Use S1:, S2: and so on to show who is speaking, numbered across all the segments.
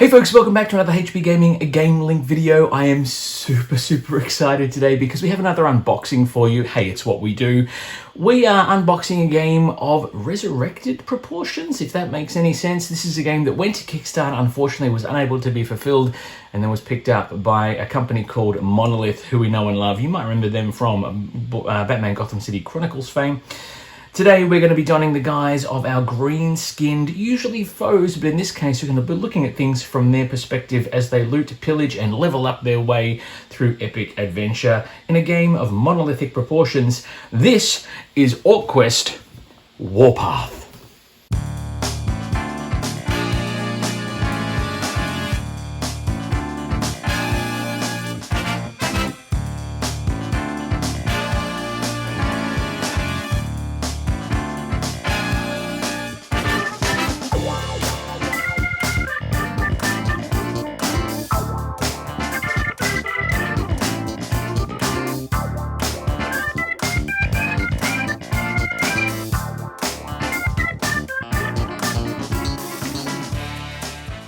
S1: Hey folks, welcome back to another HB Gaming GameLINK video. I am super excited today because we have another unboxing for you. Hey, it's what we do. We are unboxing a game of resurrected proportions, if that makes any sense. This is a game that went to Kickstarter, unfortunately was unable to be fulfilled, and then was picked up by a company called Monolith, who we know and love. You might remember them from Batman Gotham City Chronicles fame. Today we're going to be donning the guise of our green-skinned, usually foes, but in this case we're going to be looking at things from their perspective as they loot, pillage and level up their way through epic adventure in a game of monolithic proportions. This is OrcQuest Warpath.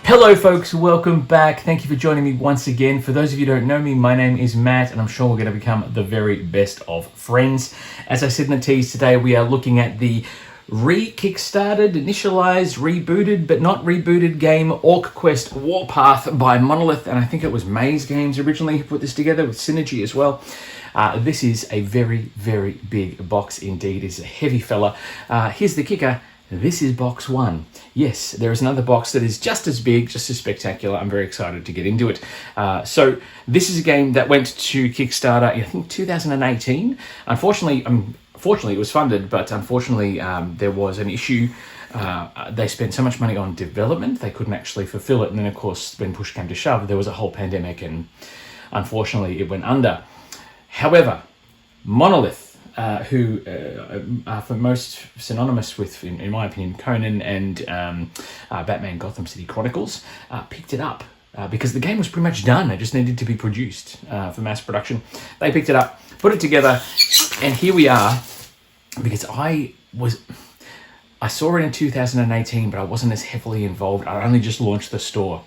S1: Hello folks, welcome back. Thank you for joining me once again. For those of you who don't know me, my name is Matt and I'm sure we're going to become the very best of friends. As I said in the tease, today we are looking at the re-kickstarted, initialized, rebooted, but not rebooted game OrcQuest Warpath by Monolith, and I think it was Maze Games originally who put this together with Synergy as well. This is a very big box indeed. It's a heavy fella. Here's the kicker. This is box one. Yes, there is another box that is just as big, just as spectacular. I'm very excited to get into it. So this is a game that went to Kickstarter in, I think, 2018. Unfortunately, fortunately it was funded, but unfortunately there was an issue. They spent so much money on development, they couldn't actually fulfill it. And then, of course, when push came to shove, there was a whole pandemic and unfortunately it went under. However, Monolith, who are for most synonymous with, in my opinion, Conan and Batman Gotham City Chronicles, picked it up because the game was pretty much done. It just needed to be produced for mass production. They picked it up, put it together, and here we are. Because I saw it in 2018, but I wasn't as heavily involved. I only just launched the store,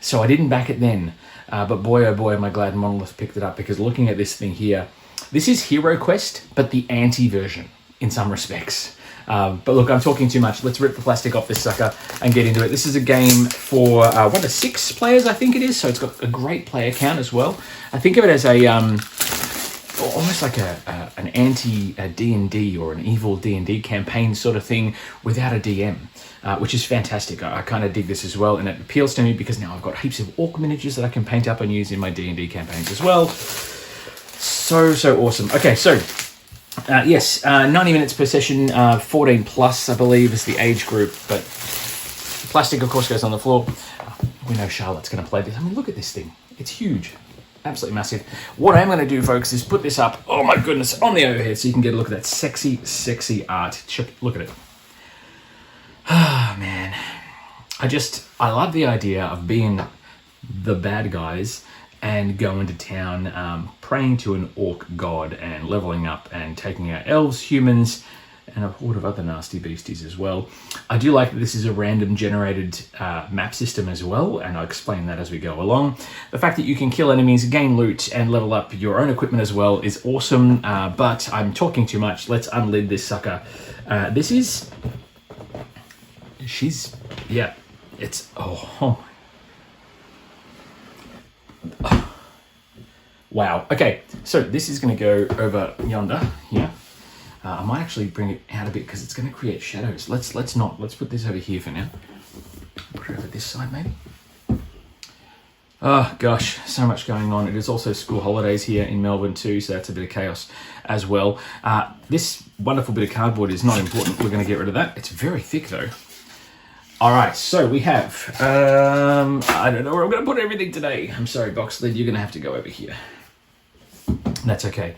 S1: so I didn't back it then. But boy, oh boy, am I glad Monolith picked it up, because looking at this thing here, this is Hero Quest, but the anti-version in some respects. But look, I'm talking too much. Let's rip the plastic off this sucker and get into it. This is a game for 1 to 6 players, I think it is. So it's got a great player count as well. I think of it as a almost like an anti-D&D or an evil D&D campaign sort of thing without a DM, which is fantastic. I kind of dig this as well, and it appeals to me because now I've got heaps of orc miniatures that I can paint up and use in my D&D campaigns as well. So awesome. Okay, so yes, 90 minutes per session, 14 plus, I believe, is the age group, but the plastic, of course, goes on the floor. We know Charlotte's going to play this. I mean, look at this thing. It's huge. Absolutely massive. What I'm going to do, folks, is put this up, oh my goodness, on the overhead so you can get a look at that sexy art. Look at it. Ah, man. I love the idea of being the bad guys and going to town, praying to an orc god and leveling up and taking out elves, humans, and a horde of other nasty beasties as well. I do like that this is a random generated map system as well, and I'll explain that as we go along. The fact that you can kill enemies, gain loot, and level up your own equipment as well is awesome, but I'm talking too much. Let's unlid this sucker. Wow. Okay, so this is going to go over yonder. Yeah. I might actually bring it out a bit because it's going to create shadows. Let's put this over here for now. Put it over this side maybe. Oh gosh, so much going on. It is also school holidays here in Melbourne too, so that's a bit of chaos as well. This wonderful bit of cardboard is not important. We're going to get rid of that. It's very thick though. All right, so we have, I don't know where I'm going to put everything today. I'm sorry, box lid, you're going to have to go over here. That's okay.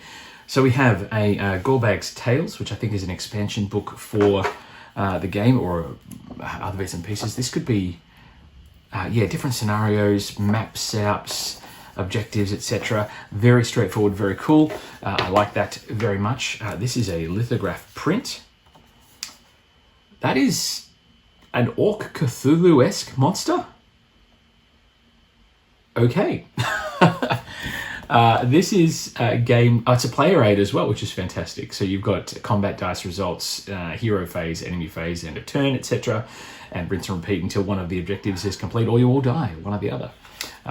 S1: So we have a Gorbag's Tales, which I think is an expansion book for the game, or other bits and pieces. This could be, different scenarios, map setups, objectives, etc. Very straightforward, very cool. I like that very much. This is a lithograph print. That is an Orc Cthulhu-esque monster. Okay. This is a game, it's a player aid as well, which is fantastic. So you've got combat dice results, hero phase, enemy phase, end of turn, etc. And rinse and repeat until one of the objectives is complete or you all die, one or the other.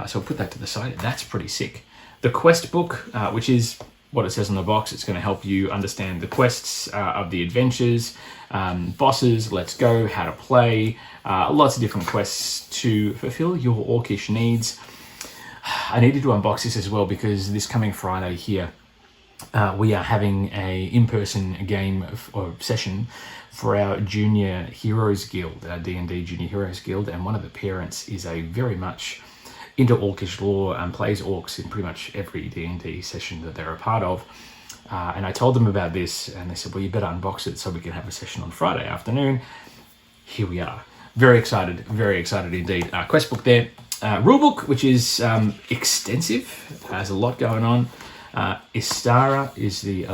S1: So I'll put that to the side. That's pretty sick. The quest book, which is what it says on the box, it's going to help you understand the quests of the adventures, bosses, let's go, how to play, lots of different quests to fulfill your orcish needs. I needed to unbox this as well because this coming Friday here, we are having a in-person game or session for our Junior Heroes Guild, our D&D Junior Heroes Guild, and one of the parents is a very much into orcish lore and plays orcs in pretty much every D&D session that they're a part of. And I told them about this and they said, well, you better unbox it so we can have a session on Friday afternoon. Here we are. Very excited indeed. Quest book there. Rulebook, which is extensive, has a lot going on. Istara is the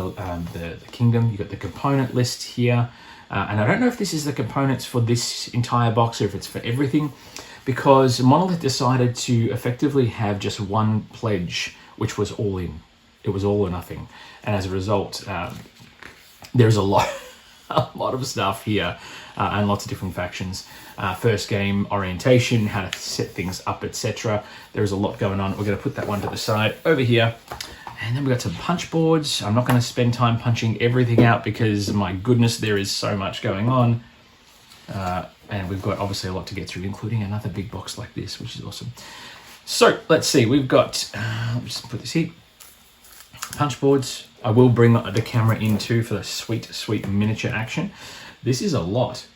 S1: kingdom. You've got the component list here. And I don't know if this is the components for this entire box or if it's for everything, because Monolith decided to effectively have just one pledge, which was all in. It was all or nothing. And as a result, there's a lot of stuff here and lots of different factions. First game orientation, how to set things up, etc. There's a lot going on. We're going to put that one to the side over here. And then we've got some punch boards. I'm not going to spend time punching everything out because, my goodness, there is so much going on. And we've got obviously a lot to get through, including another big box like this, which is awesome. So let's see. We've got, let me just put this here. Punch boards. I will bring the camera in too for the sweet miniature action. This is a lot.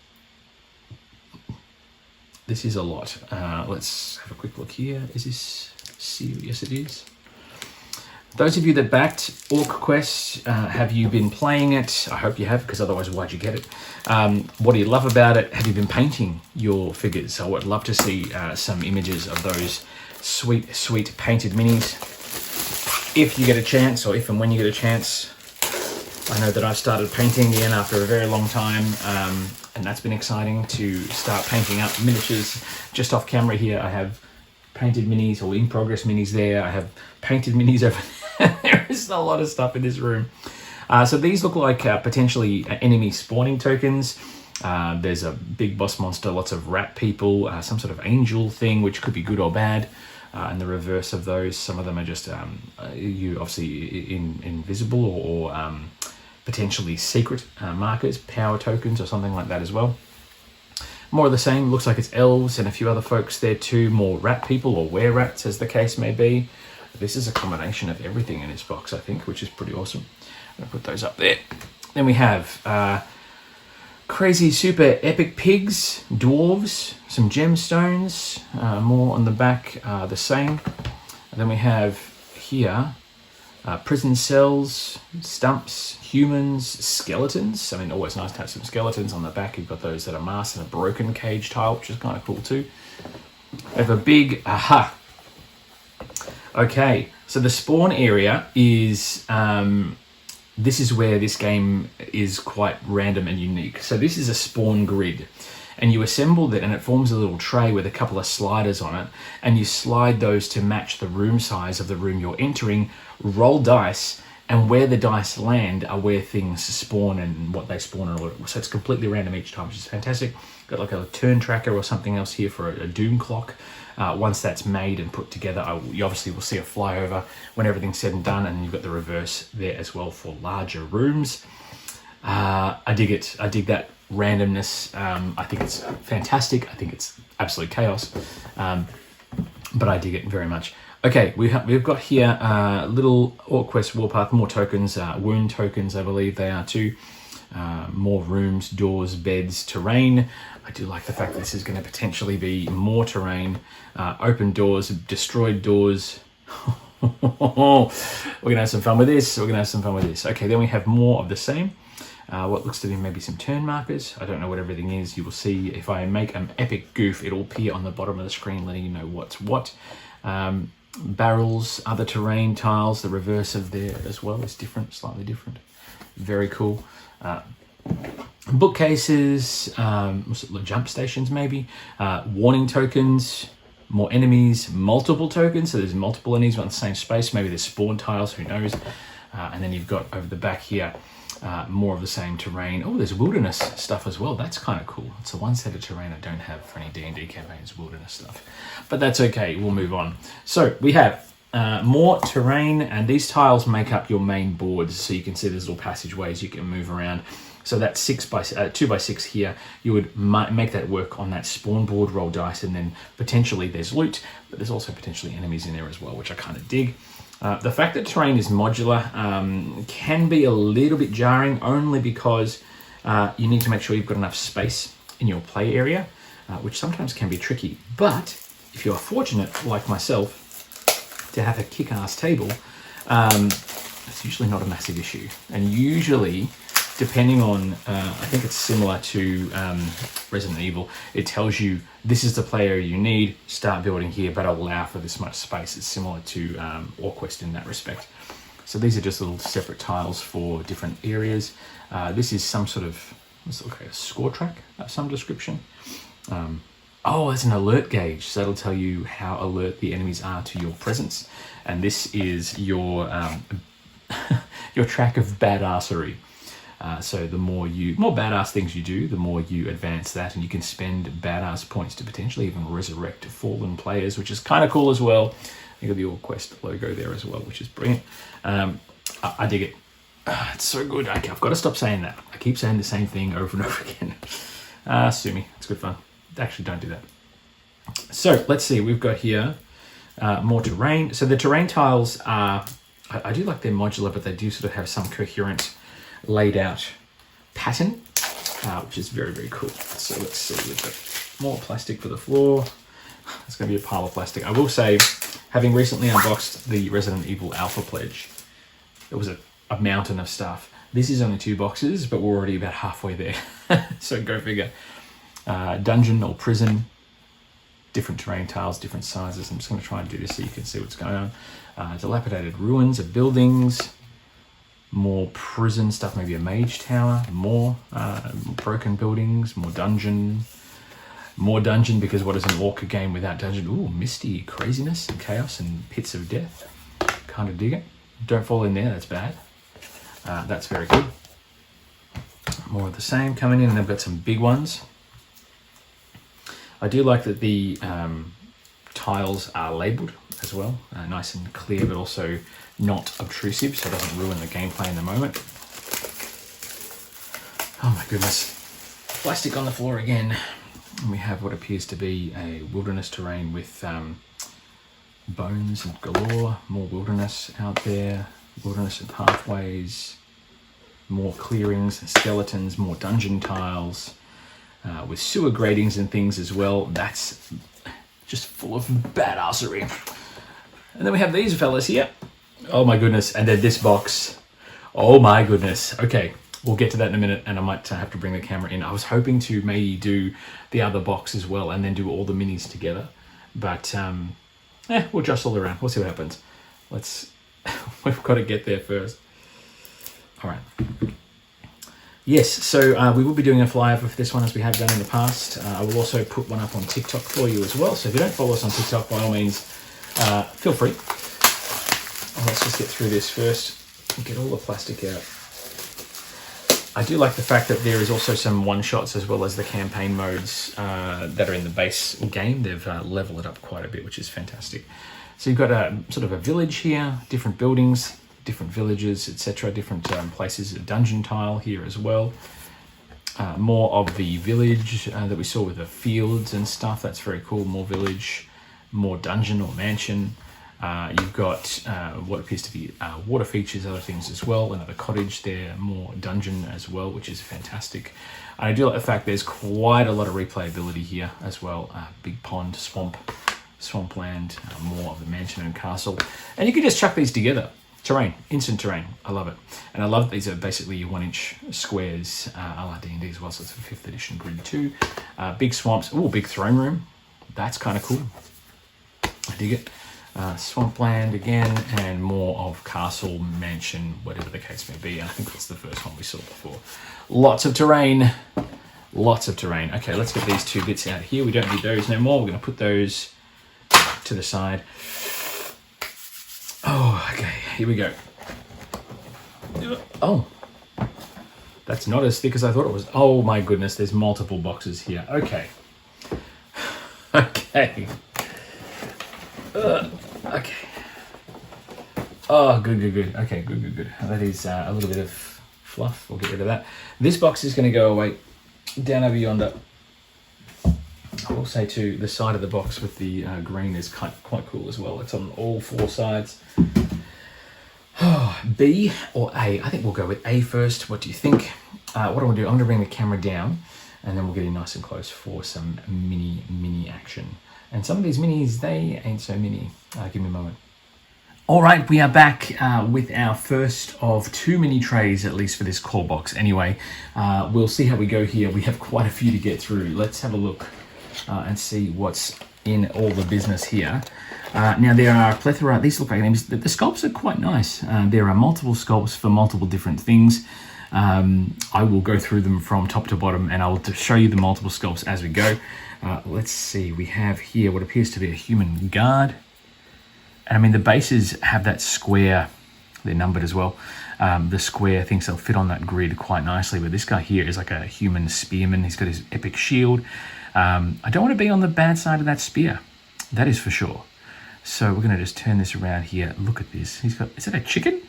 S1: Let's have a quick look here. Is this sealed? Yes, it is. Those of you that backed OrcQuest, have you been playing it? I hope you have, because otherwise why'd you get it? What do you love about it? Have you been painting your figures? I would love to see some images of those sweet painted minis. If you get a chance, or if and when you get a chance. I know that I've started painting again after a very long time, and that's been exciting to start painting up miniatures. Just off camera here, I have painted minis or in progress minis there. I have painted minis over there. There is a lot of stuff in this room. So these look like potentially enemy spawning tokens. There's a big boss monster, lots of rat people, some sort of angel thing, which could be good or bad. And the reverse of those, some of them are just you obviously invisible or potentially secret markers, power tokens or something like that as well. More of the same, looks like it's elves and a few other folks there too, more rat people or were-rats as the case may be. This is a combination of everything in this box, I think, which is pretty awesome. I'm gonna put those up there. Then we have crazy super epic pigs, dwarves, some gemstones, more on the back, the same. And then we have here prison cells, stumps, humans, skeletons. I mean, always nice to have some skeletons on the back. You've got those that are masked and a broken cage tile, which is kind of cool too. We have a big aha. Okay, so the spawn area is this is where this game is quite random and unique. So this is a spawn grid, and you assemble it and it forms a little tray with a couple of sliders on it, and you slide those to match the room size of the room you're entering, roll dice, and where the dice land are where things spawn and what they spawn and all. So it's completely random each time, which is fantastic. Got like a turn tracker or something else here for a doom clock. Once that's made and put together, you obviously will see a flyover when everything's said and done, and you've got the reverse there as well for larger rooms. I dig it. I dig that randomness. I think it's fantastic. I think it's absolute chaos, but I dig it very much. Okay, we've got here little OrcQuest Warpath, more tokens, wound tokens, I believe they are too. More rooms, doors, beds, terrain. I do like the fact that this is going to potentially be more terrain, open doors, destroyed doors. We're going to have some fun with this. Okay, then we have more of the same. What looks to be maybe some turn markers. I don't know what everything is. You will see if I make an epic goof, it'll appear on the bottom of the screen letting you know what's what. Barrels, other terrain tiles, the reverse of there as well is different, slightly different. Very cool. Bookcases, jump stations maybe, warning tokens, more enemies, multiple tokens, so there's multiple enemies on the same space. Maybe there's spawn tiles, who knows. And then you've got over the back here, more of the same terrain. Oh, there's wilderness stuff as well. That's kind of cool. It's the one set of terrain I don't have for any D&D campaigns, wilderness stuff. But that's okay, we'll move on. So we have more terrain, and these tiles make up your main boards. So you can see there's little passageways you can move around. So that 2x6 here, you would make that work on that spawn board, roll dice, and then potentially there's loot, but there's also potentially enemies in there as well, which I kind of dig. The fact that terrain is modular can be a little bit jarring, only because you need to make sure you've got enough space in your play area, which sometimes can be tricky. But if you're fortunate, like myself, to have a kick-ass table, it's usually not a massive issue. And usually, depending on, I think it's similar to Resident Evil, it tells you this is the play area you need, start building here, but it'll allow for this much space. It's similar to OrcQuest in that respect. So these are just little separate tiles for different areas. This is some sort of, let's look at a score track of some description. Oh, it's an alert gauge, so that'll tell you how alert the enemies are to your presence. And this is your, your track of badassery. So the more badass things you do, the more you advance that, and you can spend badass points to potentially even resurrect fallen players, which is kind of cool as well. You got the OrcQuest logo there as well, which is brilliant. I dig it. It's so good. I've got to stop saying that. I keep saying the same thing over and over again. Sue me. It's good fun. Actually, don't do that. So let's see. We've got here more terrain. So the terrain tiles are, I do like they're modular, but they do sort of have some coherent laid out pattern, which is very, very cool. So let's see, we've got more plastic for the floor. It's going to be a pile of plastic. I will say, having recently unboxed the Resident Evil Alpha Pledge, it was a mountain of stuff. This is only 2 boxes, but we're already about halfway there. So go figure. Dungeon or prison, different terrain tiles, different sizes. I'm just going to try and do this so you can see what's going on. Dilapidated ruins of buildings, more prison stuff, maybe a mage tower, more broken buildings, more dungeon because what is an orc game without dungeon? Ooh, misty craziness and chaos and pits of death. Kind of dig it. Don't fall in there, that's bad. That's very good. More of the same coming in, and they've got some big ones. I do like that the tiles are labelled as well, nice and clear, but also not obtrusive, so it doesn't ruin the gameplay in the moment. Oh my goodness. Plastic on the floor again. And we have what appears to be a wilderness terrain with bones and galore, more wilderness out there, wilderness and pathways, more clearings and skeletons, more dungeon tiles, with sewer gratings and things as well. That's just full of badassery. And then we have these fellas here. Oh my goodness, and then this box. Oh my goodness. Okay, we'll get to that in a minute, and I might have to bring the camera in. I was hoping to maybe do the other box as well and then do all the minis together. But, we'll jostle around. We'll see what happens. We've got to get there first. All right. Yes, so we will be doing a flyover for this one as we have done in the past. I will also put one up on TikTok for you as well. So if you don't follow us on TikTok, by all means, feel free. Let's just get through this first and get all the plastic out. I do like the fact that there is also some one-shots as well as the campaign modes that are in the base game. They've leveled it up quite a bit, which is fantastic. So you've got a sort of a village here, different buildings, different villages, etc., different places, a dungeon tile here as well. More of the village that we saw with the fields and stuff. That's very cool. More village, more dungeon or mansion. You've got what appears to be water features, other things as well. Another cottage there, more dungeon as well, which is fantastic. I do like the fact there's quite a lot of replayability here as well. Big pond, swampland, more of the mansion and castle. And you can just chuck these together. Terrain, instant terrain. I love it. And I love these are basically 1-inch squares, a la D&D as well. So it's a 5th edition grid too. Big swamps. Ooh, big throne room. That's kind of cool. I dig it. Swampland again, and more of castle, mansion, whatever the case may be. And I think that's the first one we saw before. Lots of terrain. Lots of terrain. Okay, let's get these 2 bits out here. We don't need those no more. We're going to put those to the side. Oh, okay, here we go. Oh, that's not as thick as I thought it was. Oh my goodness, there's multiple boxes here. Okay. Okay. Okay. Oh, good. Okay, good. That is a little bit of fluff. We'll get rid of that. This box is going to go away down over yonder. I will say too, the side of the box with the green is quite cool as well. It's on all four sides. Oh, B or A? I think we'll go with A first. What do you think? What I'm going to do, I'm going to bring the camera down and then we'll get in nice and close for some mini action. And some of these minis, they ain't so mini. Give me a moment. All right, we are back with our first of 2 mini trays, at least for this core box. Anyway, we'll see how we go here. We have quite a few to get through. Let's have a look and see what's in all the business here. Now there are a plethora. These look like names. The sculpts are quite nice. There are multiple sculpts for multiple different things. I will go through them from top to bottom and I will show you the multiple sculpts as we go. Let's see, we have here what appears to be a human guard. And I mean, the bases have that square, they're numbered as well. The square thinks they'll fit on that grid quite nicely, but this guy here is like a human spearman. He's got his epic shield. I don't want to be on the bad side of that spear, that is for sure. So we're going to just turn this around here. Look at this. He's got, is that a chicken?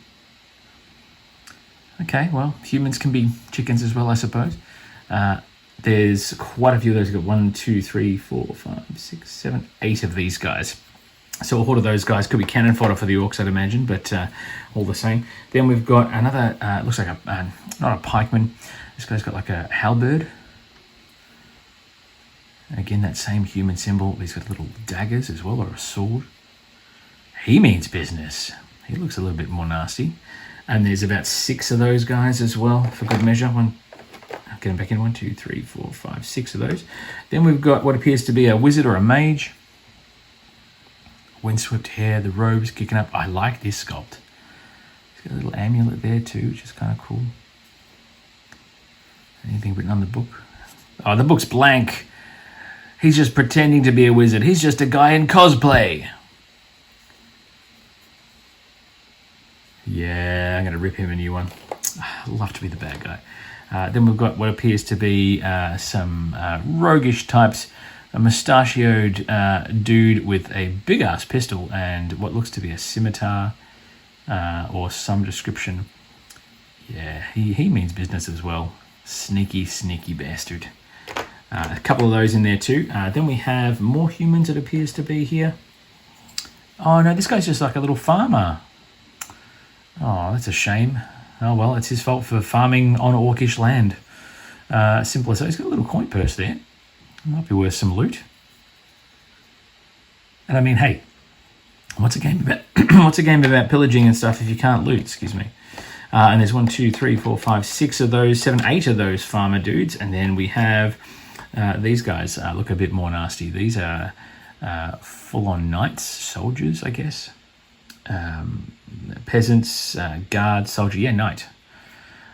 S1: Okay, well, humans can be chickens as well, I suppose. There's quite a few of those. We've got 1, 2, 3, 4, 5, 6, 7, 8 of these guys. So a horde of those guys could be cannon fodder for the orcs, I'd imagine, but all the same. Then we've got another, looks like a, not a pikeman. This guy's got like a halberd. Again, that same human symbol. He's got little daggers as well, or a sword. He means business. He looks a little bit more nasty. And there's about 6 of those guys as well, for good measure. Get them back in. 1, 2, 3, 4, 5, 6 of those. Then we've got what appears to be a wizard or a mage. Windswept hair, the robes kicking up. I like this sculpt. He's got a little amulet there too, which is kind of cool. Anything written on the book? Oh, the book's blank. He's just pretending to be a wizard. He's just a guy in cosplay. Yeah, I'm going to rip him a new one. I'd love to be the bad guy. Then we've got what appears to be some roguish types. A mustachioed dude with a big-ass pistol and what looks to be a scimitar or some description. Yeah, he means business as well. Sneaky bastard. A couple of those in there too. Then we have more humans, it appears to be here. Oh no, this guy's just like a little farmer. Oh, that's a shame. Oh well, it's his fault for farming on orcish land. Simple as that. He's got a little coin purse there. Might be worth some loot. And I mean, hey, what's a game about? What's a game about pillaging and stuff if you can't loot? Excuse me. And there's 1, 2, 3, 4, 5, 6 of those, 7, 8 of those farmer dudes, and then we have these guys look a bit more nasty. These are full-on knights, soldiers, I guess. Peasants, guards, soldier. Yeah, knight.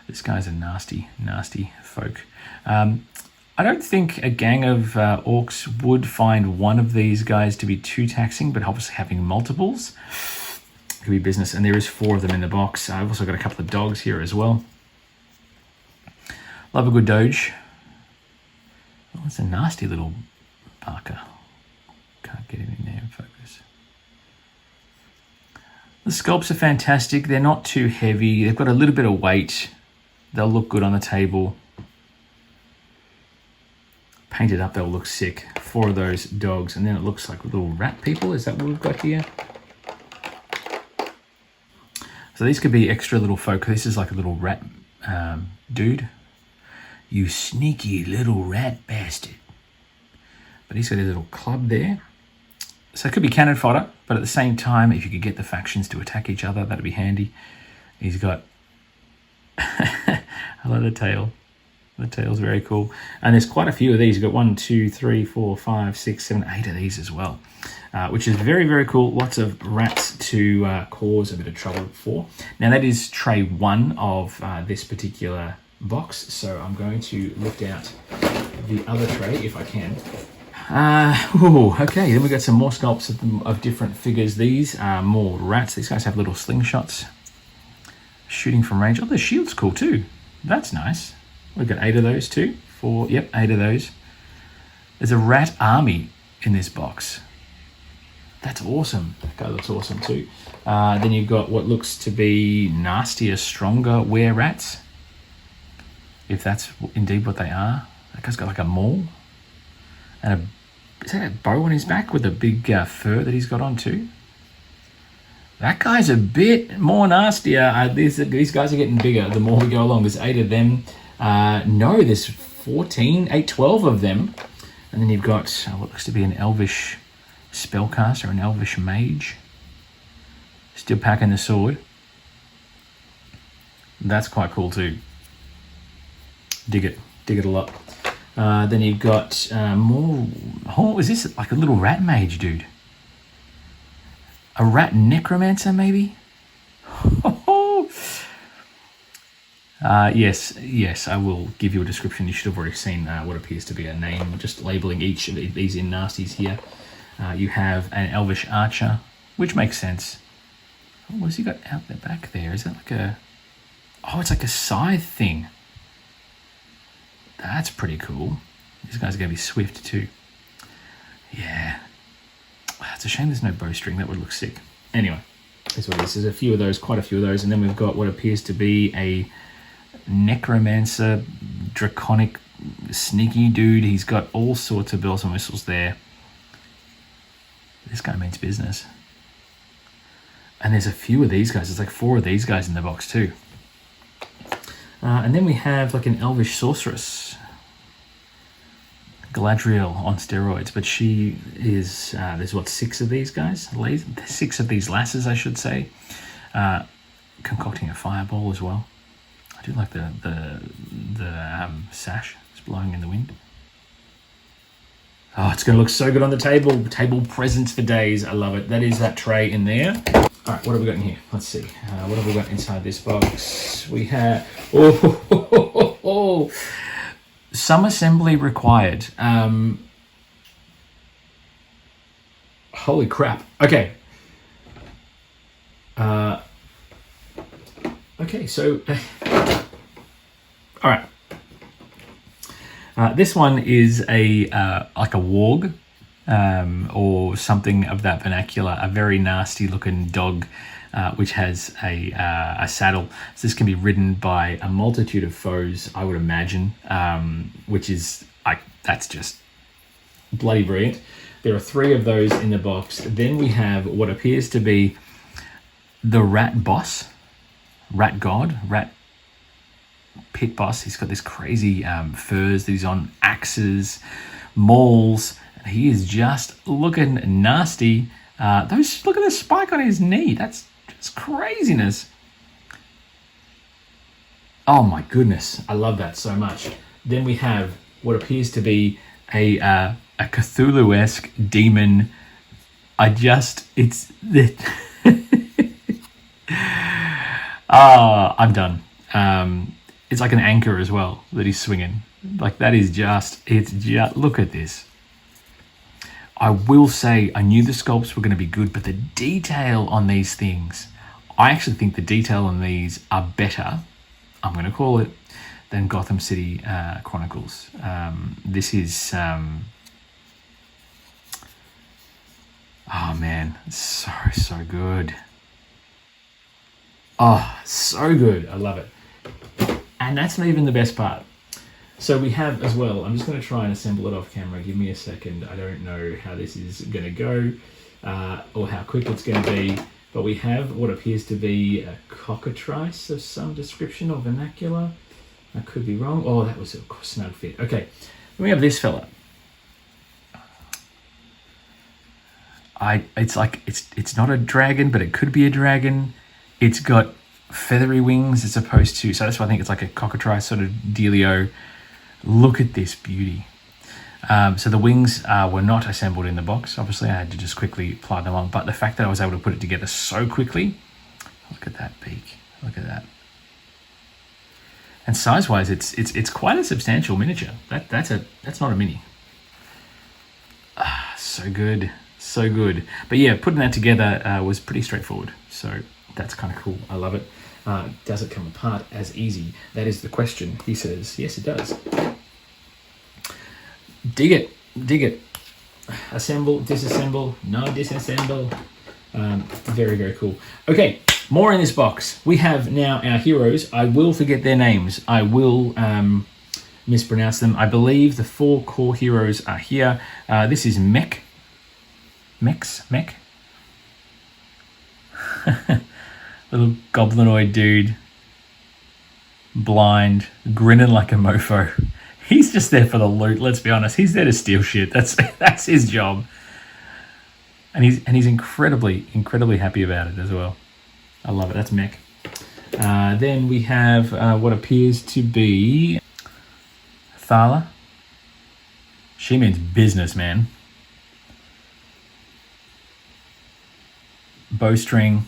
S1: This guy's a nasty folk. I don't think a gang of orcs would find one of these guys to be too taxing, but obviously having multiples could be business. And there is 4 of them in the box. I've also got a couple of dogs here as well. Love a good doge. Oh, it's a nasty little Barker. Can't get him in there in focus. The sculpts are fantastic. They're not too heavy. They've got a little bit of weight. They'll look good on the table. Painted up, they'll look sick. 4 of those dogs, and then it looks like little rat people. Is that what we've got here? So these could be extra little folk. This is like a little rat dude. You sneaky little rat bastard. But he's got a little club there. So it could be cannon fodder, but at the same time, if you could get the factions to attack each other, that'd be handy. He's got... I love the tail. The tail's very cool. And there's quite a few of these. You've got 1, 2, 3, 4, 5, 6, 7, 8 of these as well, which is very, very cool. Lots of rats to cause a bit of trouble for. Now that is tray 1 of this particular box. So I'm going to lift out the other tray if I can. Okay, then we got some more sculpts of different figures. These are more rats. These guys have little slingshots. Shooting from range. Oh, the shield's cool too. That's nice. We've got 8 of those too. 4, yep, 8 of those. There's a rat army in this box. That's awesome. That guy looks awesome too. Then you've got what looks to be nastier, stronger were-rats. If that's indeed what they are. That guy's got like a maul. And is that a bow on his back with a big fur that he's got on too? That guy's a bit more nastier. These guys are getting bigger the more we go along. There's 8 of them. No, there's 12 of them. And then you've got what looks to be an elvish spellcaster, an elvish mage. Still packing the sword. That's quite cool too. Dig it a lot. Then you've got more. Oh, is this like a little rat mage, dude? A rat necromancer, maybe? Yes, I will give you a description. You should have already seen what appears to be a name. Just labeling each of these in nasties here. You have an elvish archer, which makes sense. Oh, what's he got out the back there? Is that like a... Oh, it's like a scythe thing. That's pretty cool. These guys are going to be swift too. Yeah. It's a shame there's no bowstring. That would look sick. Anyway, that's what it is. There's a few of those, quite a few of those. And then we've got what appears to be a necromancer, draconic, sneaky dude. He's got all sorts of bells and whistles there. This guy means business. And there's a few of these guys. There's like 4 of these guys in the box too. And then we have like an elvish sorceress. Galadriel on steroids, but she is, there's what, 6 of these guys? 6 of these lasses, I should say. Concocting a fireball as well. I do like the sash. It's blowing in the wind. Oh, it's going to look so good on the table. Table presents for days. I love it. That is that tray in there. All right, what have we got in here? Let's see. What have we got inside this box? We have... Some assembly required. Holy crap. Okay. Okay, so... all right. This one is a like a warg or something of that vernacular, a very nasty looking dog which has a saddle. So this can be ridden by a multitude of foes, I would imagine, which is, that's just bloody brilliant. There are 3 of those in the box. Then we have what appears to be the rat boss, rat god, rat pit boss. He's got this crazy furs that he's on, axes, mauls. He is just looking nasty. Look at the spike on his knee. That's just craziness. Oh my goodness, I love that so much. Then we have what appears to be a Cthulhu-esque demon. I'm done. It's like an anchor as well that he's swinging. Like that is look at this. I will say I knew the sculpts were going to be good, but the detail on these things, I actually think the detail on these are better, I'm going to call it, than Gotham City Chronicles. This is, oh man, so good. Oh, so good. I love it. And that's not even the best part. So we have as well, I'm just going to try and assemble it off camera. Give me a second. I don't know how this is going to go or how quick it's going to be. But we have what appears to be a cockatrice of some description or vernacular. I could be wrong. Oh, that was a snug fit. Okay, then we have this fella. It's not a dragon, but it could be a dragon. It's got feathery wings as opposed to, so that's why I think it's like a cockatrice sort of dealio. Look at this beauty. So the wings were not assembled in the box. Obviously, I had to just quickly apply them on. But the fact that I was able to put it together so quickly, look at that beak. Look at that. And size-wise, it's quite a substantial miniature. That's not a mini. so good. So good. But yeah, putting that together was pretty straightforward. So that's kind of cool. I love it. Does it come apart as easy? That is the question. He says, yes, it does. Dig it. Dig it. Assemble, disassemble, no disassemble. Very, very cool. Okay, more in this box. We have now our heroes. I will forget their names. I will mispronounce them. I believe the 4 core heroes are here. This is Mech. Little goblinoid dude. Blind, grinning like a mofo. He's just there for the loot, let's be honest. He's there to steal shit. That's his job. And he's incredibly happy about it as well. I love it. That's Mech. Then we have what appears to be Thala. She means business, man. Bowstring,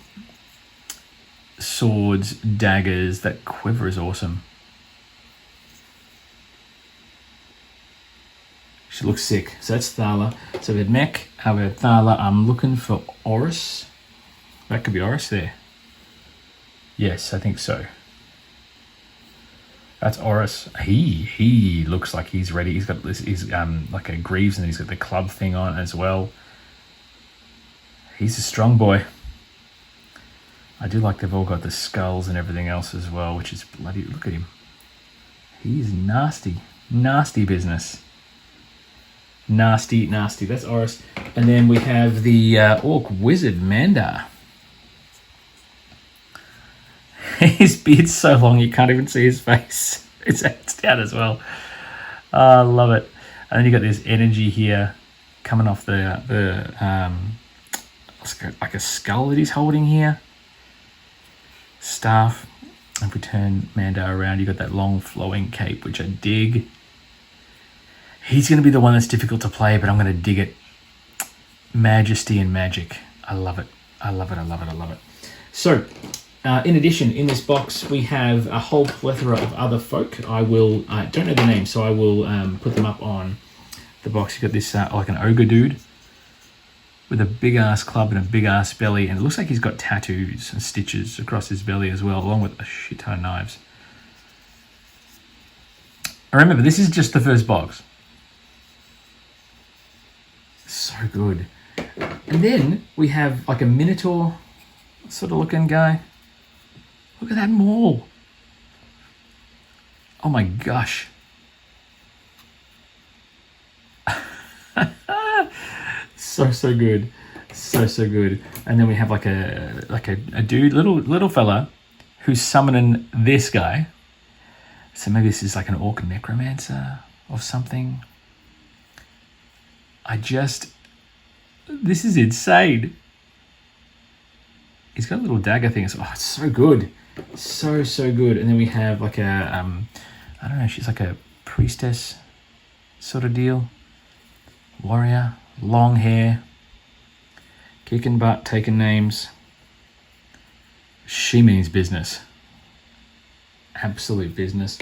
S1: swords, daggers. That quiver is awesome. She looks sick. So that's Thala. So we had Mech, we had Thala. I'm looking for Oris. That could be Oris there. Yes, I think so. That's Oris. He looks like he's ready. He's got this. He's like a greaves, and he's got the club thing on as well. He's a strong boy. I do like they've all got the skulls and everything else as well, which is bloody. Look at him. He's nasty. Nasty business. Nasty. That's Oris. And then we have the Orc Wizard Mandar. His beard's so long you can't even see his face. It's down as well. I love it. And then you got this energy here coming off the like a skull that he's holding here. Staff. If we turn Mandar around, you got that long flowing cape, which I dig. He's going to be the one that's difficult to play, but I'm going to dig it. Majesty and magic. I love it. I love it. So, in addition, in this box, we have a whole plethora of other folk. I don't know their names, so I will put them up on the box. You got this like an ogre dude with a big ass club and a big ass belly, and it looks like he's got tattoos and stitches across his belly as well, along with a shit ton of knives. And remember, this is just the first box. So good. And then we have like a Minotaur sort of looking guy. Look at that maul. Oh my gosh. So good. So good. And then we have like a dude, little fella who's summoning this guy. So maybe this is like an orc necromancer or something. This is insane. He's got a little dagger thing. It's so good. So good. And then we have like a, I don't know, she's like a priestess sort of deal. Warrior, long hair, kicking butt, taking names. She means business. Absolute business.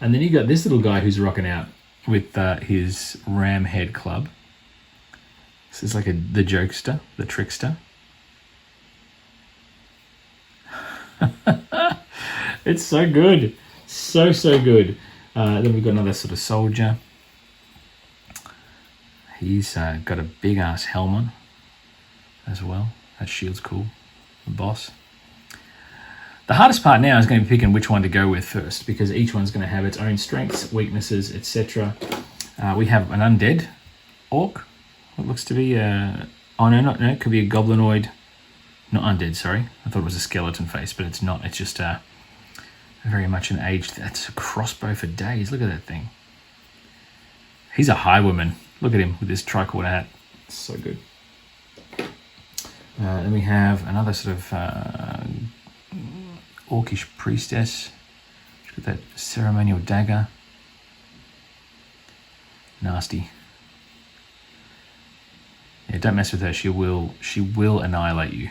S1: And then you got this little guy who's rocking out with his ram head club. This is like the jokester, the trickster. It's so good. So good. Then we've got another sort of soldier. He's got a big ass helm on as well. That shield's cool. The boss. The hardest part now is going to be picking which one to go with first, because each one's going to have its own strengths, weaknesses, etc. We have an undead orc. What looks to be it could be a goblinoid. Not undead, sorry. I thought it was a skeleton face, but it's not. It's just very much an aged. That's a crossbow for days. Look at that thing. He's a highwayman. Look at him with his tricorder hat. So good. Then we have another sort of orcish priestess. She's got that ceremonial dagger. Nasty. Yeah, don't mess with her. She will annihilate you.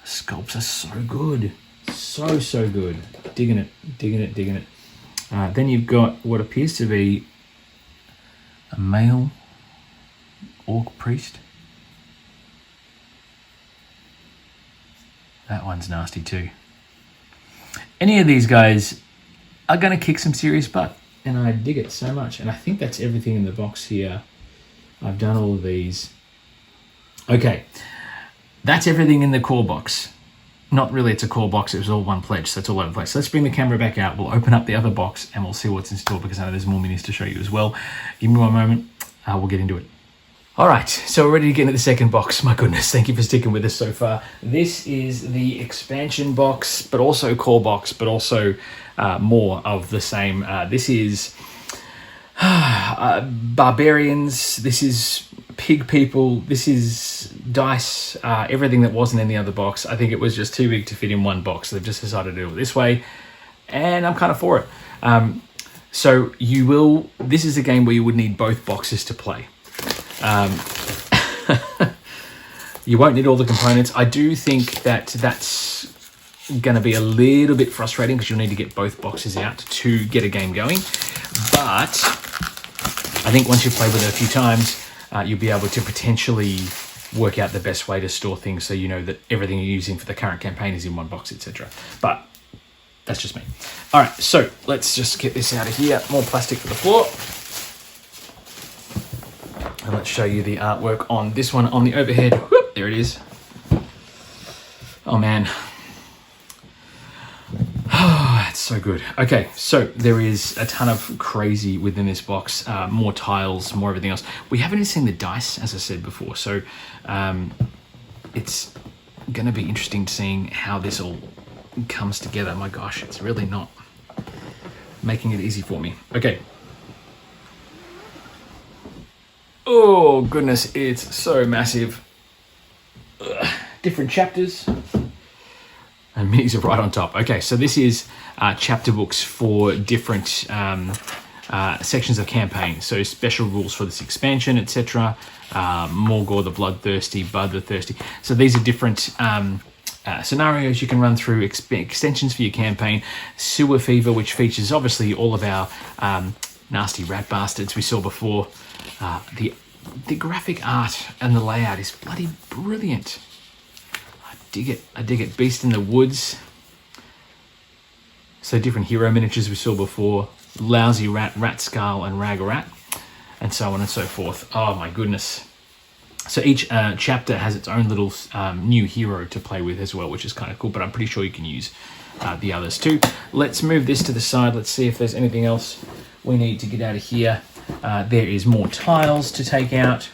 S1: Sculpts are so good. So good. Digging it. Then you've got what appears to be a male Orc Priest. That one's nasty too. Any of these guys are going to kick some serious butt, and I dig it so much. And I think that's everything in the box here. I've done all of these. Okay, that's everything in the core box. Not really, it's a core box, it was all one pledge, so it's all over the place. So let's bring the camera back out, we'll open up the other box, and we'll see what's in store, because I know there's more minis to show you as well. Give me one moment, we'll get into it. All right, so we're ready to get into the second box. My goodness, thank you for sticking with us so far. This is the expansion box, but also core box, but also more of the same. This is barbarians, this is pig people, this is dice, everything that wasn't in the other box. I think it was just too big to fit in one box, so they've just decided to do it this way, and I'm kind of for it. So this is a game where you would need both boxes to play. You won't need all the components. I do think that that's going to be a little bit frustrating, because you'll need to get both boxes out to get a game going. But I think once you play with it a few times, you'll be able to potentially work out the best way to store things, so you know that everything you're using for the current campaign is in one box, etc. But that's just me. All right, so let's just get this out of here. More plastic for the floor. And let's show you the artwork on this one on the overhead. Whoop, there it is. Oh man. Oh, it's so good. Okay, so there is a ton of crazy within this box. More tiles, more everything else. We haven't even seen the dice, as I said before. So it's going to be interesting seeing how this all comes together. My gosh, it's really not making it easy for me. Okay. Oh goodness, it's so massive. Ugh. Different chapters, and minis are right on top. Okay, so this is chapter books for different sections of campaign. So special rules for this expansion, etc. Morgor the Bloodthirsty, Bud the Thirsty. So these are different scenarios you can run through, extensions for your campaign. Sewer Fever, which features obviously all of our nasty rat bastards we saw before. The graphic art and the layout is bloody brilliant. I dig it. Beast in the Woods. So different hero miniatures we saw before. Lousy Rat, Rat Skull, and Rag Rat, and so on and so forth. Oh my goodness. So each chapter has its own little new hero to play with as well, which is kind of cool, but I'm pretty sure you can use the others too. Let's move this to the side. Let's see if there's anything else we need to get out of here. There is more tiles to take out.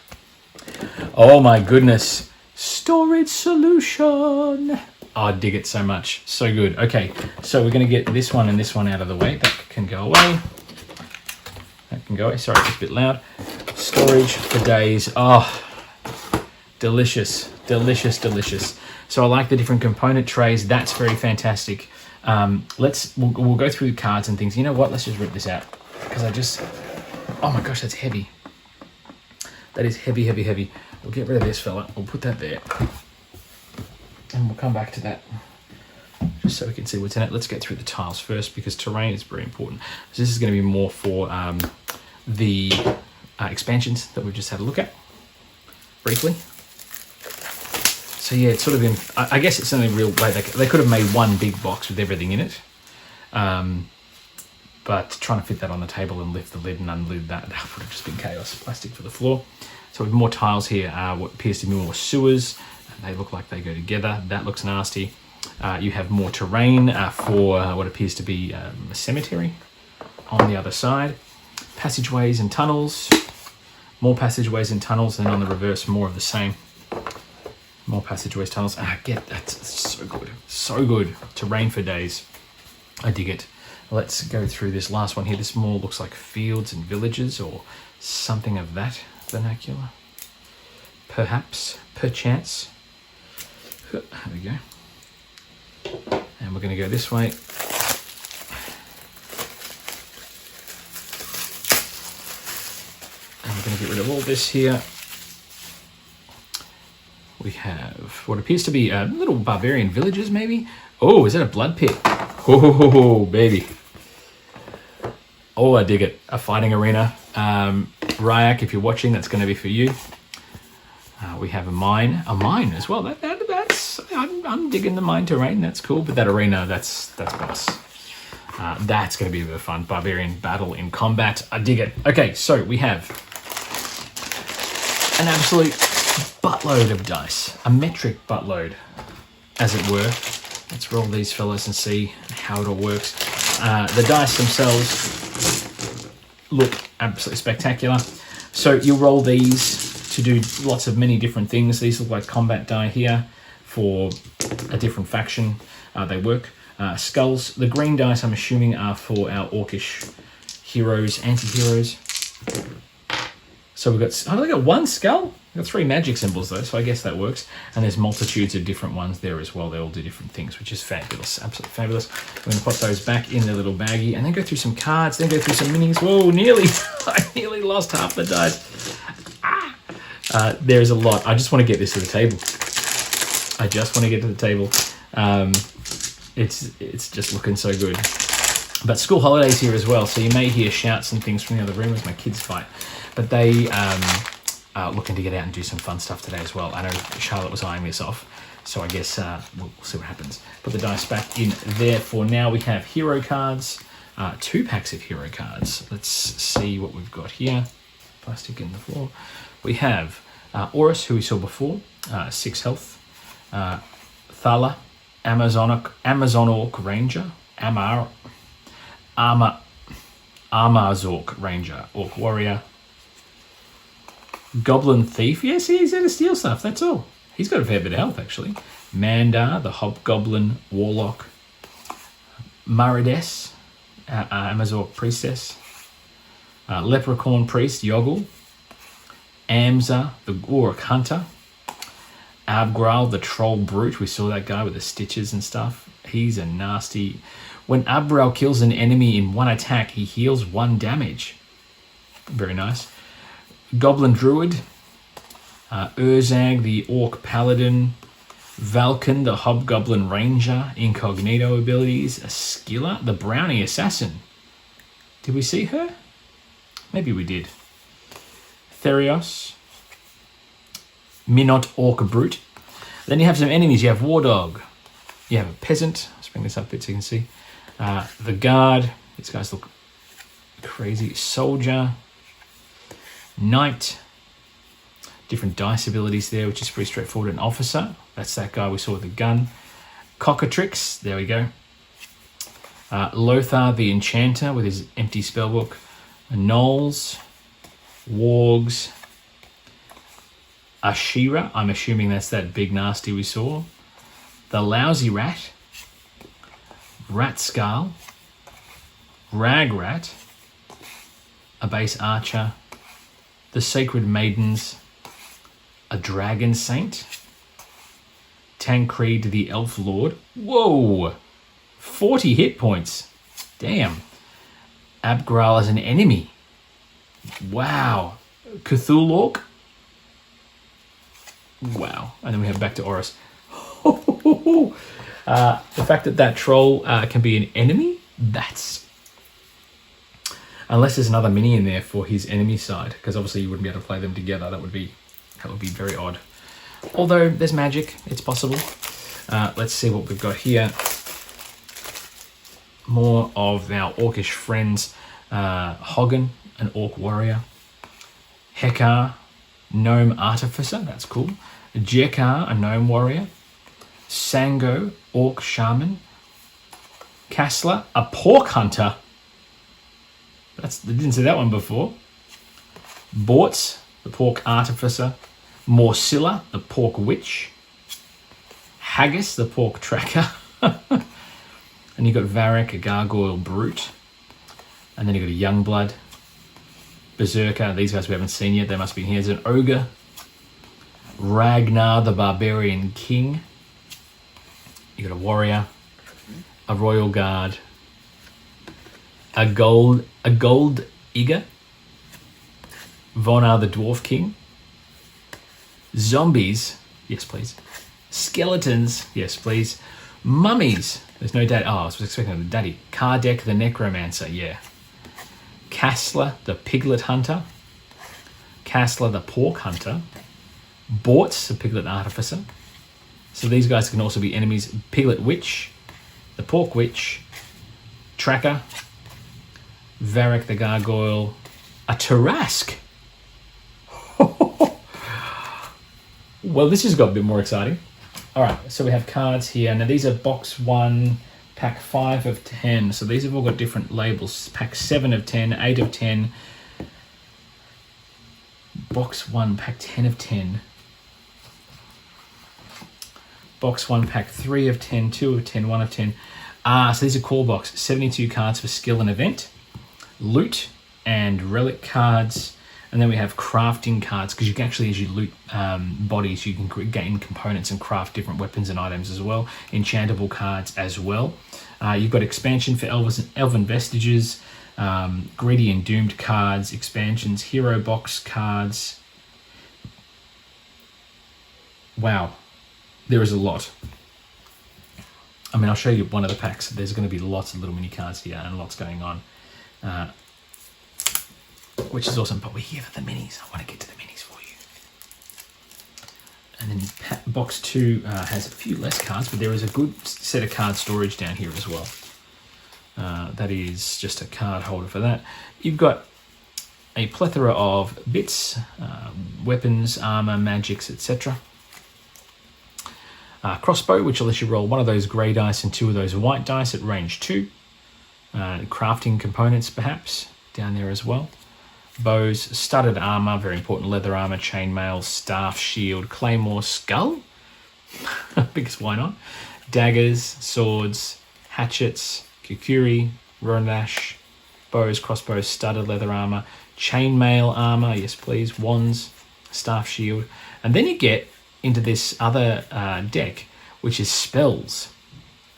S1: Oh my goodness. Storage solution. Oh, I dig it so much. So good. Okay, so we're going to get this one and this one out of the way. That can go away. That can go away. Sorry, it's a bit loud. Storage for days. Oh, delicious. Delicious, delicious. So I like the different component trays. That's very fantastic. We'll go through the cards and things. You know what? Let's just rip this out, because oh my gosh, that's heavy. That is heavy, heavy, heavy. We'll get rid of this fella. We'll put that there. And we'll come back to that just so we can see what's in it. Let's get through the tiles first, because terrain is very important. So this is going to be more for the expansions that we've just had a look at briefly. So yeah, it's sort of in, I guess it's the only real way they could have made one big box with everything in it. But trying to fit that on the table and lift the lid and unlid that would have just been chaos. Plastic for the floor. So with more tiles here, what appears to be more sewers. They look like they go together. That looks nasty. You have more terrain for what appears to be a cemetery on the other side. Passageways and tunnels. More passageways and tunnels, and on the reverse, more of the same. More passageways, tunnels. That's so good. So good. Terrain for days. I dig it. Let's go through this last one here. This more looks like fields and villages, or something of that vernacular. Perhaps, perchance. There we go. And we're going to go this way. And we're going to get rid of all this here. We have what appears to be little barbarian villages, maybe. Oh, is that a blood pit? Oh, baby. Oh, I dig it. A fighting arena. Ryak, if you're watching, that's going to be for you. We have a mine as well. That's I'm digging the mine terrain. That's cool. But that arena, that's boss. That's going to be a bit of fun. Barbarian battle in combat. I dig it. Okay, so we have an absolute buttload of dice, a metric buttload, as it were. Let's roll these fellas and see how it all works. The dice themselves look absolutely spectacular. So you roll these to do lots of many different things. These look like combat die here for a different faction. They work. Skulls. The green dice, I'm assuming, are for our orcish heroes, anti-heroes. So we've got one skull. We've got 3 magic symbols though, so I guess that works. And there's multitudes of different ones there as well. They all do different things, which is fabulous, absolutely fabulous. We're going to put those back in their little baggie and then go through some cards, then go through some minis. Whoa, nearly! I nearly lost half the dice. There's a lot. I just want to get this to the table. I just want to get to the table. It's just looking so good. But school holidays here as well, so you may hear shouts and things from the other room as my kids fight. But they are looking to get out and do some fun stuff today as well. I know Charlotte was eyeing this off, so I guess we'll see what happens. Put the dice back in there for now. We have hero cards, 2 packs of hero cards. Let's see what we've got here. Plastic in the floor. We have Horus, who we saw before, 6 health. Thala, Amazon Orc Ranger, Amazorc Ranger, Orc Warrior, Goblin Thief. Yes, he's there to steal stuff, that's all. He's got a fair bit of health, actually. Mandar, the Hobgoblin Warlock, Marides, Amazorc Priestess, Leprechaun Priest, Yoggle, Amza, the Orc Hunter, Abgral, the Troll Brute. We saw that guy with the stitches and stuff. He's a nasty... When Abgral kills an enemy in 1 attack, he heals 1 damage. Very nice. Goblin Druid, Urzag, the Orc Paladin, Valken, the Hobgoblin Ranger, Incognito abilities, Skilla, the Brownie Assassin. Did we see her? Maybe we did. Therios, Minot Orc Brute. Then you have some enemies. You have War Dog. You have a Peasant. Let's bring this up a bit so you can see. The Guard. These guys look crazy. Soldier. Knight. Different dice abilities there, which is pretty straightforward. An Officer. That's that guy we saw with the gun. Cockatrix. There we go. Lothar the Enchanter with his empty spellbook. Knolls. Wargs. Ashira, I'm assuming that's that big nasty we saw. The Lousy Rat. Ratskull. Ragrat. A Base Archer. The Sacred Maidens. A Dragon Saint. Tancred the Elf Lord. Whoa! 40 hit points. Damn. Abgral as an enemy. Wow. Cthulhu Orc. Wow. And then we have back to Horus. The fact that troll can be an enemy, that's... Unless there's another mini in there for his enemy side, because obviously you wouldn't be able to play them together. That would be very odd. Although there's magic, it's possible. Let's see what we've got here. More of our orcish friends. Hoggen, an Orc Warrior. Hekar, Gnome Artificer, that's cool. Jekar, a Gnome Warrior. Sango, Orc Shaman. Kassler, a Pork Hunter. I didn't see that one before. Bortz, the Pork Artificer. Morsilla, the Pork Witch. Haggis, the Pork Tracker. And you've got Varek, a Gargoyle Brute. And then you've got a Youngblood. Berserker, these guys we haven't seen yet, they must be here. There's an Ogre. Ragnar, the Barbarian King. You got a Warrior. A Royal Guard. A Gold Eager. Vonar, the Dwarf King. Zombies, yes please. Skeletons, yes please. Mummies, there's no daddy. Oh, I was expecting a daddy. Kardec, the Necromancer, yeah. Kassler, the Piglet Hunter. Kassler, the Pork Hunter. Bort, so Piglet Artificer. So these guys can also be enemies. Piglet Witch, the Pork Witch, Tracker, Varric the Gargoyle, a Tarask. Well, this has got a bit more exciting. All right, so we have cards here. Now these are box 1, pack 5 of 10. So these have all got different labels. Pack 7 of 10, 8 of 10. Box 1, pack 10 of 10. Box 1, pack 3 of 10, 2 of 10, 1 of 10. So these are core box. 72 cards for skill and event. Loot and relic cards. And then we have crafting cards, because you can actually, as you loot bodies, you can gain components and craft different weapons and items as well. Enchantable cards as well. You've got expansion for Elven Vestiges, Greedy and Doomed cards, expansions, hero box cards. Wow, there is a lot. I mean, I'll show you one of the packs. There's going to be lots of little mini cards here and lots going on. Which is awesome, but we're here for the minis. I want to get to the minis for you. And then box 2 has a few less cards, but there is a good set of card storage down here as well. That is just a card holder for that. You've got a plethora of bits, weapons, armor, magics, etc. Crossbow, which will let you roll one of those grey dice and 2 of those white dice at range 2. Crafting components, perhaps, down there as well. Bows, studded armor, very important, leather armor, chainmail, staff, shield, claymore, skull, because why not? Daggers, swords, hatchets, kukuri, rornash, bows, crossbows, studded leather armor, chainmail armor, yes please, wands, staff, shield. And then you get into this other deck, which is spells.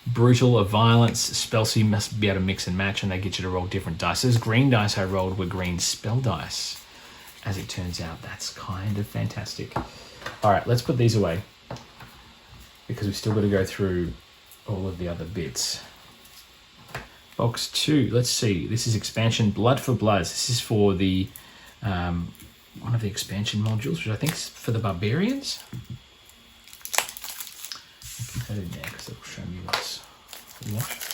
S1: Brutal or violence spells, so you must be able to mix and match, and they get you to roll different dice. Those green dice I rolled were green spell dice. As it turns out, that's kind of fantastic. All right, let's put these away, because we've still got to go through all of the other bits. Box 2, let's see. This is expansion Blood for Bloods. This is for the one of the expansion modules, which I think is for the barbarians. Put that in there because it will show me what's what.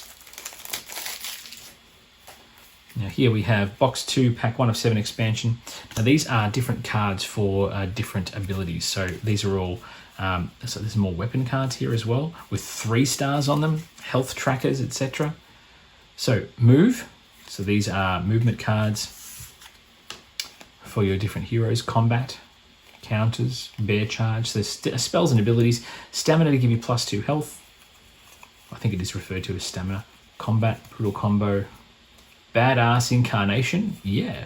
S1: Now here we have box 2, pack 1 of 7 expansion. Now these are different cards for different abilities. So these are all, so there's more weapon cards here as well with 3 stars on them, health trackers, etc. So move, so these are movement cards for your different heroes. Combat, counters, bear charge, so spells and abilities. Stamina to give you +2 health. I think it is referred to as stamina. Combat, brutal combo. Badass incarnation, yeah.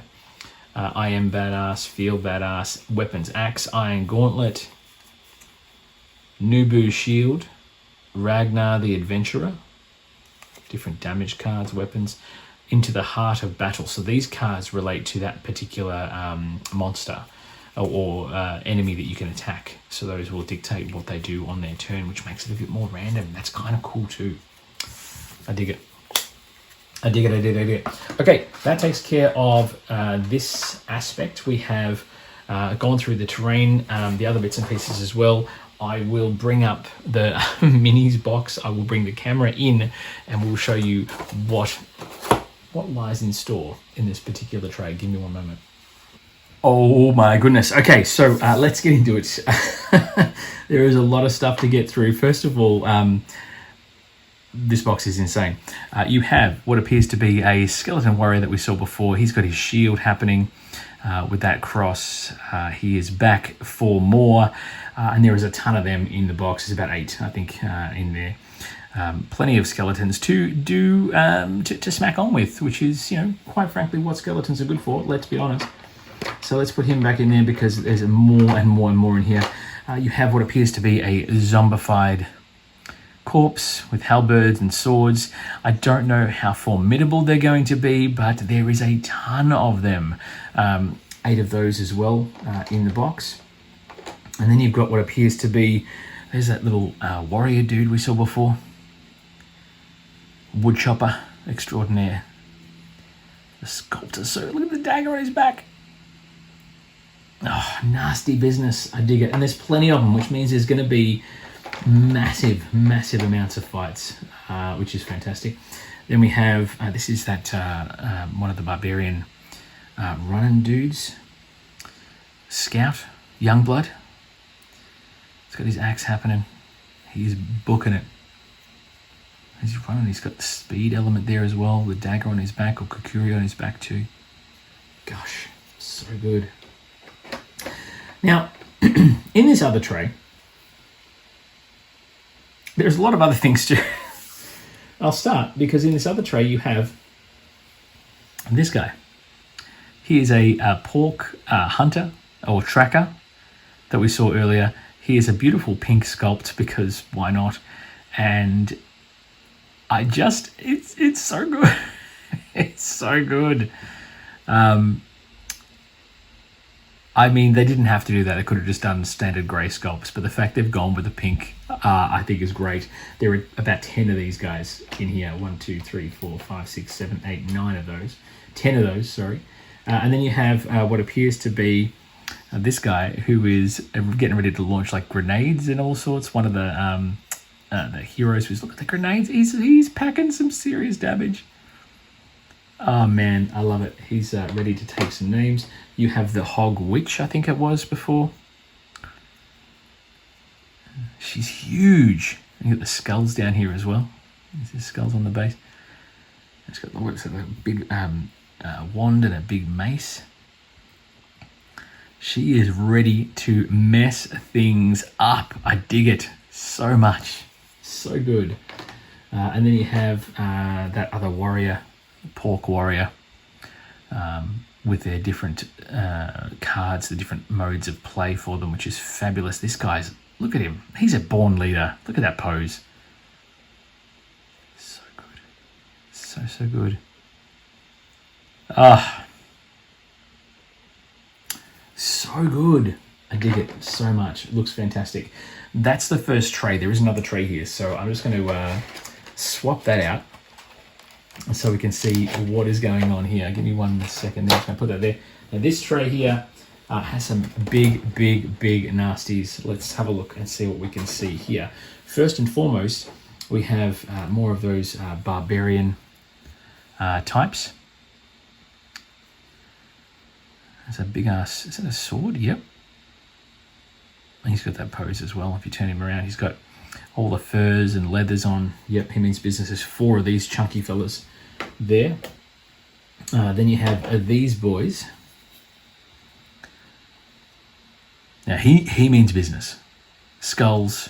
S1: I am badass, feel badass. Weapons, axe, iron gauntlet. Nubu shield. Ragnar the adventurer. Different damage cards, weapons. Into the heart of battle. So these cards relate to that particular monster or enemy that you can attack. So those will dictate what they do on their turn, which makes it a bit more random. That's kind of cool too. I dig it. I dig it. Okay, that takes care of this aspect. We have gone through the terrain, the other bits and pieces as well. I will bring up the minis box. I will bring the camera in and we'll show you what lies in store in this particular tray. Give me one moment. Oh my goodness. Okay, so let's get into it. There is a lot of stuff to get through. First of all, this box is insane. You have what appears to be a skeleton warrior that we saw before. He's got his shield happening with that cross. He is back for more, and there is a ton of them in the box. There's about 8, I think, in there. Plenty of skeletons to do to smack on with, which is, you know, quite frankly, what skeletons are good for. Let's be honest. So let's put him back in there because there's more and more and more in here. You have what appears to be a zombified corpse with halberds and swords. I don't know how formidable they're going to be, but there is a ton of them. 8 of those as well in the box. And then you've got what appears to be, there's that little warrior dude we saw before. Woodchopper extraordinaire. The sculptor, so look at the dagger on his back. Oh, nasty business. I dig it. And there's plenty of them, which means there's going to be massive amounts of fights, which is fantastic. Then we have, this is that one of the barbarian running dudes. Scout, Youngblood. He's got his axe happening. He's booking it. He's running. He's got the speed element there as well. The dagger on his back, or Kukuri on his back too. Gosh, so good. Now, in this other tray, there's a lot of other things too. I'll start because in this other tray you have this guy. He is a pork hunter or tracker that we saw earlier. He is a beautiful pink sculpt because why not? And it's so good. It's so good. I mean, they didn't have to do that. They could have just done standard grey sculpts, but the fact they've gone with the pink, I think is great. There are about 10 of these guys in here. 1, 2, 3, 4, 5, 6, 7, 8, 9 of those. 10 of those, sorry. And then you have what appears to be this guy who is getting ready to launch like grenades and all sorts. One of the heroes who's, look at the grenades. He's packing some serious damage. Oh man, I love it. He's ready to take some names. You have the Hog Witch, I think it was before. She's huge. You got the skulls down here as well. There's skulls on the base. It's got a big wand and a big mace. She is ready to mess things up. I dig it so much. So good. And then you have that other warrior, pork warrior, with their different cards, the different modes of play for them, which is fabulous. This guy's, look at him. He's a born leader. Look at that pose. So good. So good. So good. I dig it so much. It looks fantastic. That's the first tray. There is another tray here, so I'm just going to swap that out so we can see what is going on here. Give me 1 second there. I'm going to put that there. Now this tray here has some big nasties. Let's have a look and see what we can see here. First and foremost, we have more of those barbarian types. There's a big ass, is that a sword? Yep. And he's got that pose as well. If you turn him around, he's got all the furs and leathers on. Yep, he means business. There's 4 of these chunky fellas there. Then you have these boys. Now he means business. Skulls,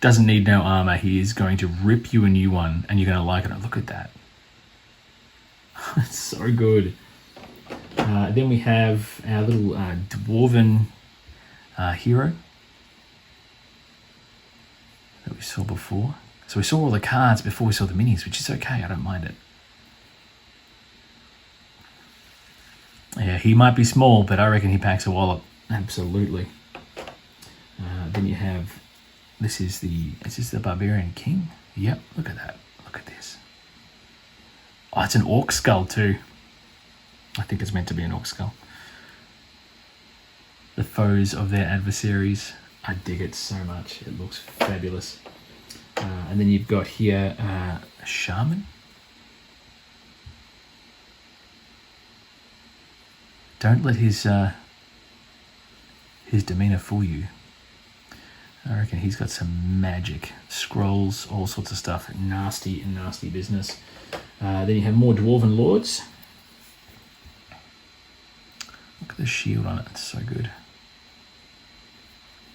S1: doesn't need no armor. He is going to rip you a new one and you're going to like it. Oh, look at that. It's so good. Then we have our little dwarven hero that we saw before. So we saw all the cards before we saw the minis, which is okay. I don't mind it. Yeah, he might be small, but I reckon he packs a wallop. Absolutely. Then you have, is this the Barbarian King? Yep, look at that. Look at this. Oh, it's an orc skull too. I think it's meant to be an orc skull. The foes of their adversaries. I dig it so much. It looks fabulous. And then you've got here a shaman. Don't let his demeanor fool you. I reckon he's got some magic, scrolls, all sorts of stuff. Nasty business. Then you have more dwarven lords. Look at the shield on it. It's so good.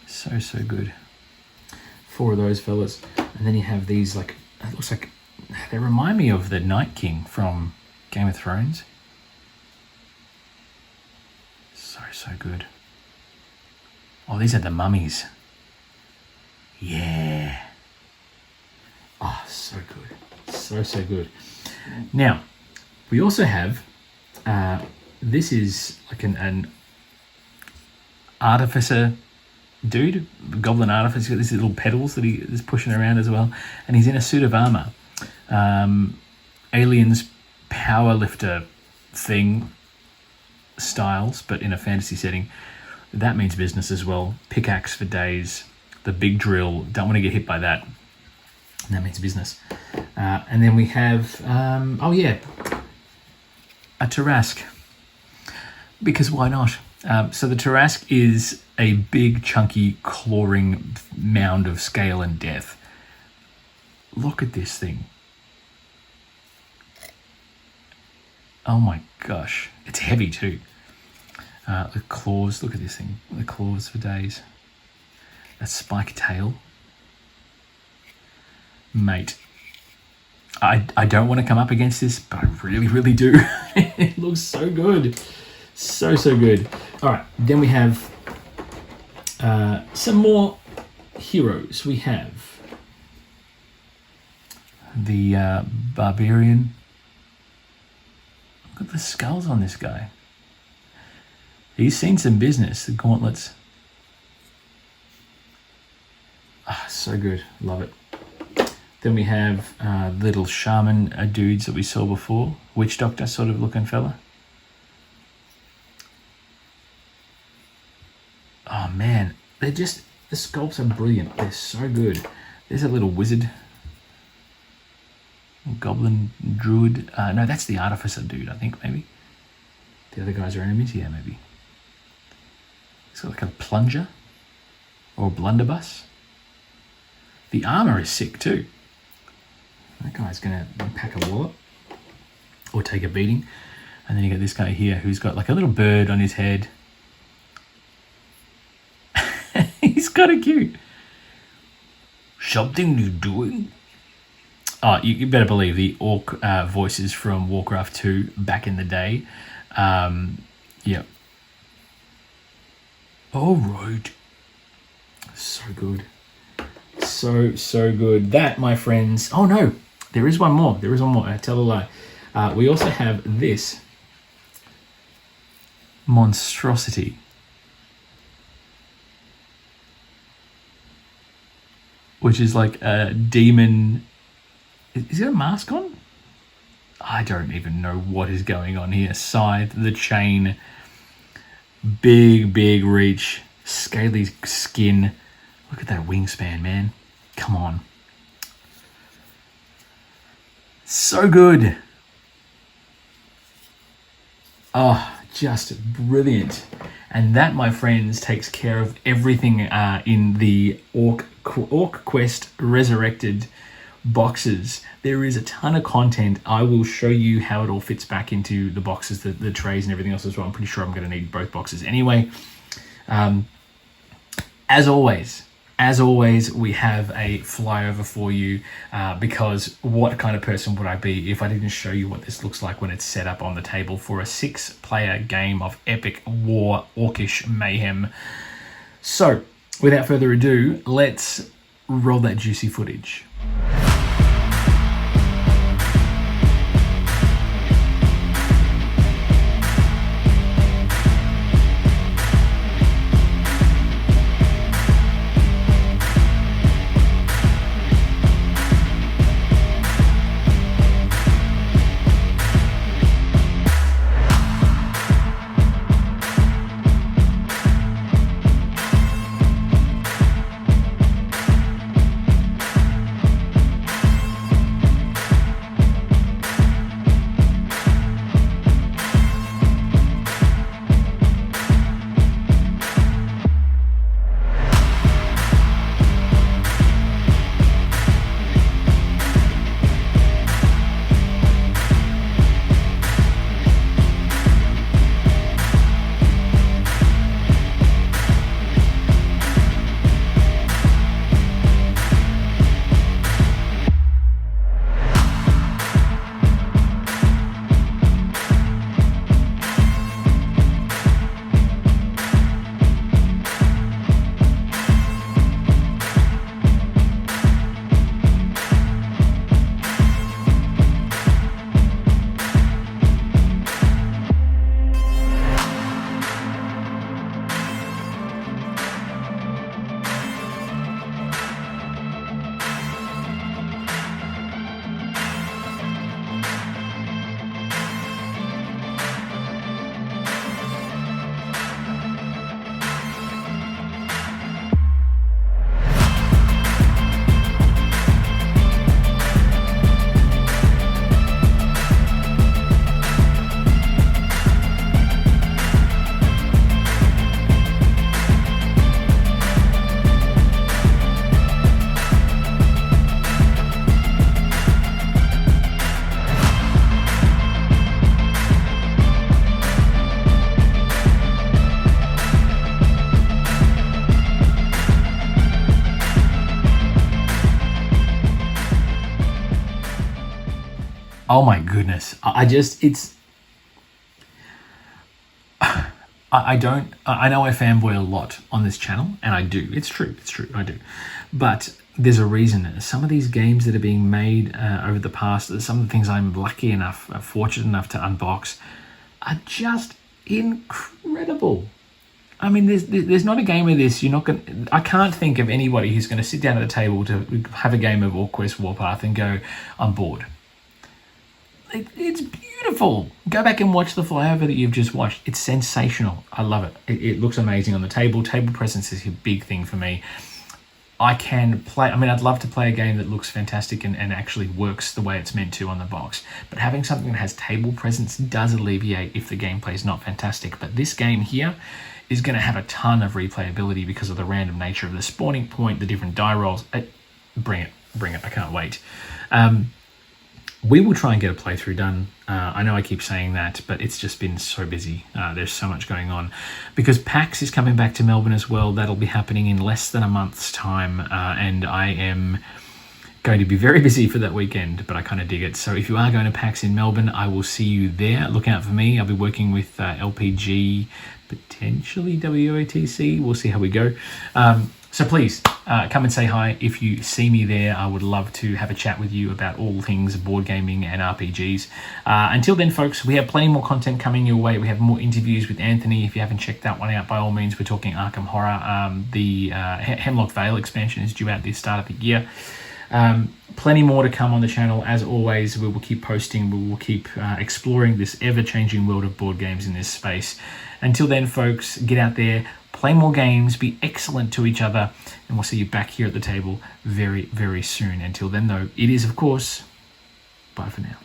S1: So good. 4 of those fellas. And then you have these, like, it looks like they remind me of the Night King from Game of Thrones. So good. Oh, these are the mummies. Yeah. Oh, so good. So good. Now, we also have, this is like an artificer dude, goblin artificer. He's got these little pedals that he is pushing around as well. And he's in a suit of armor. Aliens power lifter thing styles, but in a fantasy setting. That means business as well. Pickaxe for days. The big drill. Don't want to get hit by that. That means business. And then we have, a Tarask. Because why not? So the Tarask is a big, chunky, clawing mound of scale and death. Look at this thing. Oh my gosh. It's heavy too. The claws, look at this thing. The claws for days. A spike tail. Mate. I don't want to come up against this, but I really, really do. It looks so good. So good. All right, then we have some more heroes. We have the Barbarian. Look at the skulls on this guy. He's seen some business, the gauntlets. So good. Love it. Then we have little shaman dudes that we saw before. Witch doctor sort of looking fella. Oh man, the sculpts are brilliant. They're so good. There's a little wizard. Goblin druid. No, that's the artificer dude, I think, maybe. The other guys are enemies? Yeah, maybe. It's got like a plunger. Or a blunderbuss. The armor is sick too. That guy's going to pack a wallop. Or take a beating. And then you got this guy here who's got like a little bird on his head. He's kind of cute. Something you doing? Oh, you better believe the orc voices from Warcraft 2 back in the day. Yeah. All right. So good. So good. That, my friends. Oh no, there is one more. I tell a lie. We also have this monstrosity. Which is like a demon. Is it a mask on? I don't even know what is going on here. Scythe, the chain, big reach, scaly skin. Look at that wingspan, man. Come on. So good. Oh, just brilliant. And that, my friends, takes care of everything in the OrcQuest Resurrected boxes. There is a ton of content. I will show you how it all fits back into the boxes, the trays and everything else as well. I'm pretty sure I'm going to need both boxes anyway. As always, we have a flyover for you because what kind of person would I be if I didn't show you what this looks like when it's set up on the table for a 6-player game of epic war orcish mayhem. So, without further ado, let's roll that juicy footage. Oh my goodness. I just, it's, I don't, I know I fanboy a lot on this channel, and I do. It's true, I do. But there's a reason. Some of these games that are being made over the past, some of the things I'm lucky enough, fortunate enough to unbox, are just incredible. I mean, there's not a game of this. I can't think of anybody who's going to sit down at a table to have a game of OrcQuest Warpath and go, I'm bored. It's beautiful. Go back and watch the flyover that you've just watched. It's sensational. I love it. It looks amazing on the table. Table presence is a big thing for me. I can play, I'd love to play a game that looks fantastic and actually works the way it's meant to on the box. But having something that has table presence does alleviate if the gameplay is not fantastic. But this game here is going to have a ton of replayability because of the random nature of the spawning point, the different die rolls. Bring it. I can't wait. We will try and get a playthrough done. I know I keep saying that, but it's just been so busy. There's so much going on. Because PAX is coming back to Melbourne as well. That'll be happening in less than a month's time. And I am going to be very busy for that weekend, but I kind of dig it. So if you are going to PAX in Melbourne, I will see you there. Look out for me. I'll be working with LPG, potentially WOTC. We'll see how we go. So please come and say hi if you see me there. I would love to have a chat with you about all things board gaming and RPGs. Until then, folks, we have plenty more content coming your way. We have more interviews with Anthony. If you haven't checked that one out, by all means, we're talking Arkham Horror. The Hemlock Vale expansion is due out this start of the year. Plenty more to come on the channel. As always, we will keep posting. We will keep exploring this ever-changing world of board games in this space. Until then, folks, get out there, play more games, be excellent to each other, and we'll see you back here at the table very, very soon. Until then, though, it is, of course, bye for now.